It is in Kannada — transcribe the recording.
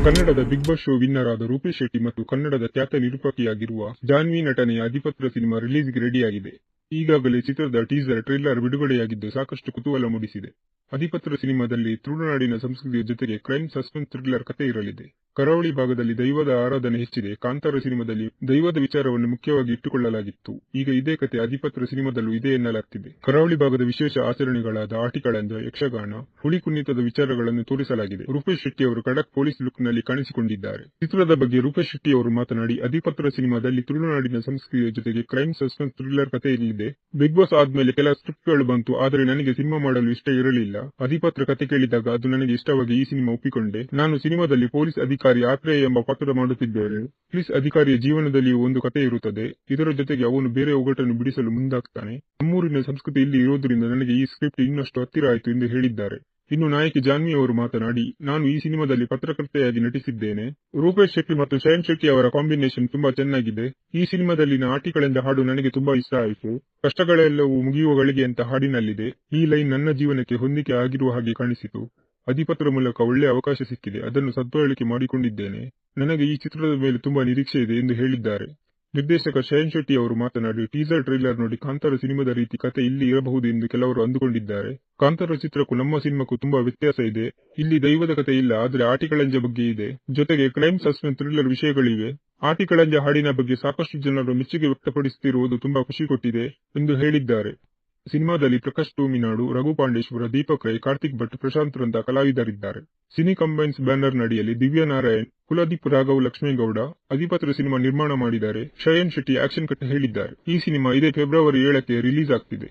ಕನ್ನಡದ ಬಿಗ್ ಬಾಸ್ ಶೋ ವಿನ್ನರ್ ಆದ ರೂಪೇಶ್ ಶೆಟ್ಟಿ ಮತ್ತು ಕನ್ನಡದ ಖ್ಯಾತ ನಿರೂಪಕಿಯಾಗಿರುವ ಜಾನ್ವಿ ನಟನೆಯ ಅಧಿಪತ್ರ ಸಿನಿಮಾ ರಿಲೀಸ್ಗೆ ರೆಡಿಯಾಗಿದೆ. ಈಗಾಗಲೇ ಚಿತ್ರದ ಟೀಸರ್ ಟ್ರೇಲರ್ ಬಿಡುಗಡೆಯಾಗಿದ್ದು ಸಾಕಷ್ಟು ಕುತೂಹಲ ಮೂಡಿಸಿದೆ. ಅಧಿಪತ್ರ ಸಿನಿಮಾದಲ್ಲಿ ತುಳುನಾಡಿನ ಸಂಸ್ಕೃತಿಯ ಜೊತೆಗೆ ಕ್ರೈಮ್ ಸಸ್ಪೆನ್ಸ್ ಥ್ರಿಲ್ಲರ್ ಕಥೆ ಇರಲಿದೆ. ಕರಾವಳಿ ಭಾಗದಲ್ಲಿ ದೈವದ ಆರಾಧನೆ ಹೆಚ್ಚಿದೆ. ಕಾಂತಾರ ಸಿನಿಮಾದಲ್ಲಿ ದೈವದ ವಿಚಾರವನ್ನು ಮುಖ್ಯವಾಗಿ ಇಟ್ಟುಕೊಳ್ಳಲಾಗಿತ್ತು. ಈಗ ಇದೇ ಕಥೆ ಅಧಿಪತ್ರ ಸಿನಿಮಾದಲ್ಲೂ ಇದೆ ಎನ್ನಲಾಗ್ತಿದೆ. ಕರಾವಳಿ ಭಾಗದ ವಿಶೇಷ ಆಚರಣೆಗಳಾದ ಆಟಿಕಳಂಜ, ಯಕ್ಷಗಾನ, ಹುಲಿ ಕುಣಿತದ ವಿಚಾರಗಳನ್ನು ತೋರಿಸಲಾಗಿದೆ. ರೂಪೇಶ್ ಶೆಟ್ಟಿ ಅವರು ಖಡಕ್ ಪೊಲೀಸ್ ಲುಕ್ ನಲ್ಲಿ ಕಾಣಿಸಿಕೊಂಡಿದ್ದಾರೆ. ಚಿತ್ರದ ಬಗ್ಗೆ ರೂಪೇಶ್ ಶೆಟ್ಟಿ ಅವರು ಮಾತನಾಡಿ, ಅಧಿಪತ್ರ ಸಿನಿಮಾದಲ್ಲಿ ತುಳುನಾಡಿನ ಸಂಸ್ಕೃತಿಯ ಜೊತೆಗೆ ಕ್ರೈಮ್ ಸಸ್ಪೆನ್ಸ್ ಥ್ರಿಲ್ಲರ್ ಕಥೆ ಇರಲಿದೆ. ಬಿಗ್ ಬಾಸ್ ಆದ್ಮೇಲೆ ಕೆಲ ಸ್ಕ್ರಿಪ್ಟ್ಗಳು ಬಂತು, ಆದರೆ ನನಗೆ ಸಿನಿಮಾ ಮಾಡಲು ಇಷ್ಟ ಇರಲಿಲ್ಲ. ಅಧಿಪತ್ರ ಕತೆ ಕೇಳಿದಾಗ ಅದು ನನಗೆ ಇಷ್ಟವಾಗಿ ಈ ಸಿನಿಮಾ ಒಪ್ಪಿಕೊಂಡೆ. ನಾನು ಸಿನಿಮಾದಲ್ಲಿ ಪೊಲೀಸ್ ಅಧಿಕಾರಿ ಆತ್ರೇಯ ಎಂಬ ಪಾತ್ರ ಮಾಡುತ್ತಿದ್ದೇನೆ. ಪೊಲೀಸ್ ಅಧಿಕಾರಿಯ ಜೀವನದಲ್ಲಿಯೂ ಒಂದು ಕತೆ ಇರುತ್ತದೆ. ಇದರ ಜೊತೆಗೆ ಅವನು ಬೇರೆ ಒಗಟನ್ನು ಬಿಡಿಸಲು ಮುಂದಾಗ್ತಾನೆ. ನಮ್ಮೂರಿನ ಸಂಸ್ಕೃತಿ ಇಲ್ಲಿ ಇರೋದ್ರಿಂದ ನನಗೆ ಈ ಸ್ಕ್ರಿಪ್ಟ್ ಇನ್ನಷ್ಟು ಹತ್ತಿರ ಆಯಿತು ಎಂದು ಹೇಳಿದ್ದಾರೆ. ಇನ್ನು ನಾಯಕಿ ಜಾನ್ವಿ ಅವರು ಮಾತನಾಡಿ, ನಾನು ಈ ಸಿನಿಮಾದಲ್ಲಿ ಪತ್ರಕರ್ತೆಯಾಗಿ ನಟಿಸಿದ್ದೇನೆ. ರೂಪೇಶ್ ಶೆಟ್ಟಿ ಮತ್ತು ಶಯನ್ ಶೆಟ್ಟಿ ಅವರ ಕಾಂಬಿನೇಷನ್ ತುಂಬಾ ಚೆನ್ನಾಗಿದೆ. ಈ ಸಿನಿಮಾದಲ್ಲಿನ ಆಟಿಕಳೆಂದ ಹಾಡು ನನಗೆ ತುಂಬಾ ಇಷ್ಟ ಆಯಿತು. ಕಷ್ಟಗಳೆಲ್ಲವೂ ಮುಗಿಯುವ ಗಳಿಗೆ ಅಂತ ಹಾಡಿನಲ್ಲಿದೆ. ಈ ಲೈನ್ ನನ್ನ ಜೀವನಕ್ಕೆ ಹೊಂದಿಕೆ ಆಗಿರುವ ಹಾಗೆ ಕಾಣಿಸಿತು. ಅಧಿಪತ್ರ ಮೂಲಕ ಒಳ್ಳೆ ಅವಕಾಶ ಸಿಕ್ಕಿದೆ, ಅದನ್ನು ಸದ್ಬಳಕೆ ಮಾಡಿಕೊಂಡಿದ್ದೇನೆ. ನನಗೆ ಈ ಚಿತ್ರದ ಮೇಲೆ ತುಂಬಾ ನಿರೀಕ್ಷೆ ಇದೆ ಎಂದು ಹೇಳಿದ್ದಾರೆ. ನಿರ್ದೇಶಕ ಶಯನ್ ಶೆಟ್ಟಿ ಅವರು ಮಾತನಾಡಿ, ಟೀಸರ್ ಟ್ರೇಲರ್ ನೋಡಿ ಕಾಂತಾರ ಸಿನಿಮಾದ ರೀತಿ ಕತೆ ಇಲ್ಲಿ ಇರಬಹುದು ಎಂದು ಕೆಲವರು ಅಂದುಕೊಂಡಿದ್ದಾರೆ. ಕಾಂತಾರ ಚಿತ್ರಕ್ಕೂ ನಮ್ಮ ಸಿನಿಮಾಕ್ಕೂ ತುಂಬಾ ವ್ಯತ್ಯಾಸ ಇದೆ. ಇಲ್ಲಿ ದೈವದ ಕತೆ ಇಲ್ಲ, ಆದರೆ ಆಟಿಕಳಂಜ ಬಗ್ಗೆ ಇದೆ. ಜೊತೆಗೆ ಕ್ರೈಮ್ ಸಸ್ಪೆನ್ಸ್ ಥ್ರಿಲ್ಲರ್ ವಿಷಯಗಳಿವೆ. ಆಟಿಕಳಂಜ ಹಾಡಿನ ಬಗ್ಗೆ ಸಾಕಷ್ಟು ಜನರು ಮೆಚ್ಚುಗೆ ವ್ಯಕ್ತಪಡಿಸುತ್ತಿರುವುದು ತುಂಬಾ ಖುಷಿ ಕೊಟ್ಟಿದೆ ಎಂದು ಹೇಳಿದ್ದಾರೆ. ಸಿನಿಮಾದಲ್ಲಿ ಪ್ರಕಾಶ್ ತೂಮಿನಾಡು, ರಘು ಪಾಂಡೇಶ್ವರ, ದೀಪಕ್ ರೈ, ಕಾರ್ತಿಕ್ ಭಟ್, ಪ್ರಶಾಂತ್ ರಂತ ಕಲಾವಿದರಿದ್ದಾರೆ. ಸಿನಿ ಕಂಬೈನ್ಸ್ ಬ್ಯಾನರ್ ನಡಿಯಲ್ಲಿ ದಿವ್ಯಾ ನಾರಾಯಣ್, ಕುಲದೀಪ್ ರಾಘವ್ ಲಕ್ಷ್ಮೇಗೌಡ ಅಧಿಪತ್ರ ಸಿನಿಮಾ ನಿರ್ಮಾಣ ಮಾಡಿದ್ದಾರೆ. ಶಯನ್ ಶೆಟ್ಟಿ ಆಕ್ಷನ್ ಕಟ್ ಹೇಳಿದ್ದಾರೆ. ಈ ಸಿನಿಮಾ ಇದೇ ಫೆಬ್ರವರಿ 7ಕ್ಕೆ ರಿಲೀಸ್ ಆಗ್ತಿದೆ.